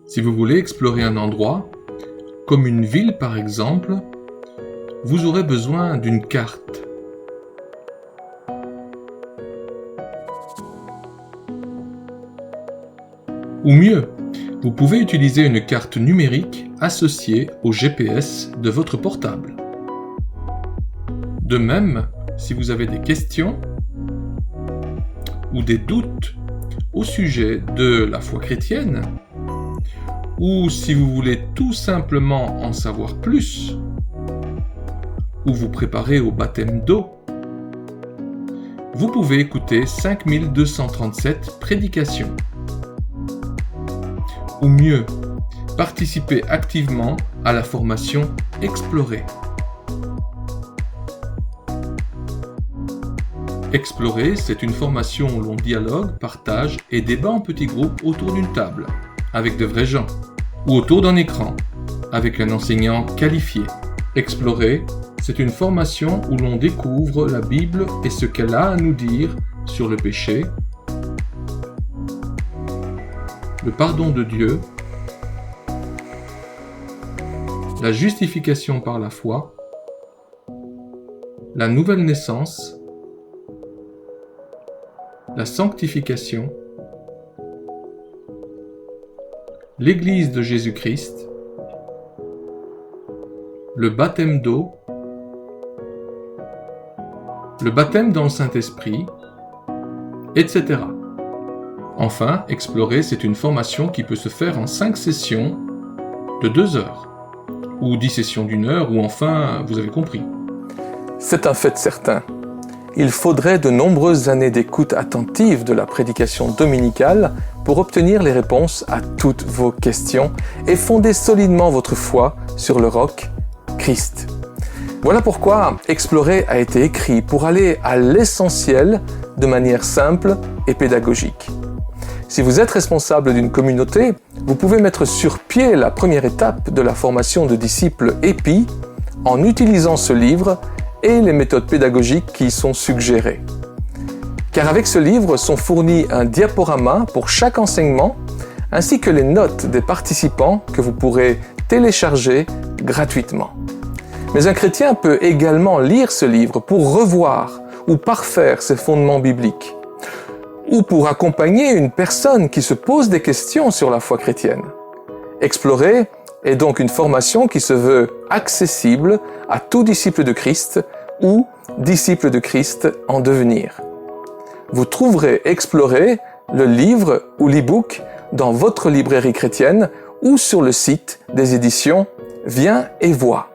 Si vous voulez explorer un endroit, comme une ville par exemple, vous aurez besoin d'une carte. Ou mieux, vous pouvez utiliser une carte numérique associée au GPS de votre portable. De même, si vous avez des questions ou des doutes au sujet de la foi chrétienne, ou si vous voulez tout simplement en savoir plus, ou vous préparer au baptême d'eau, vous pouvez écouter 5237 prédications. Ou mieux, participer activement à la formation Explorer. Explorer, c'est une formation où l'on dialogue, partage et débat en petits groupes autour d'une table, avec de vrais gens, ou autour d'un écran, avec un enseignant qualifié. Explorer, c'est une formation où l'on découvre la Bible et ce qu'elle a à nous dire sur le péché, le pardon de Dieu, la justification par la foi, la nouvelle naissance, la sanctification, l'Église de Jésus-Christ, le baptême d'eau, le baptême dans le Saint-Esprit, etc. Enfin, Explorer, c'est une formation qui peut se faire en 5 sessions de 2 heures, ou 10 sessions d'1 heure, ou enfin, vous avez compris. C'est un fait certain. Il faudrait de nombreuses années d'écoute attentive de la prédication dominicale pour obtenir les réponses à toutes vos questions et fonder solidement votre foi sur le roc Christ. Voilà pourquoi Explorer a été écrit pour aller à l'essentiel de manière simple et pédagogique. Si vous êtes responsable d'une communauté, vous pouvez mettre sur pied la première étape de la formation de disciples épis en utilisant ce livre et les méthodes pédagogiques qui y sont suggérées. Car avec ce livre sont fournis un diaporama pour chaque enseignement, ainsi que les notes des participants que vous pourrez télécharger gratuitement. Mais un chrétien peut également lire ce livre pour revoir ou parfaire ses fondements bibliques, ou pour accompagner une personne qui se pose des questions sur la foi chrétienne. Explorer est donc une formation qui se veut accessible à tout disciple de Christ ou disciple de Christ en devenir. Vous trouverez Explorer, le livre ou l'e-book dans votre librairie chrétienne ou sur le site des éditions Viens et vois.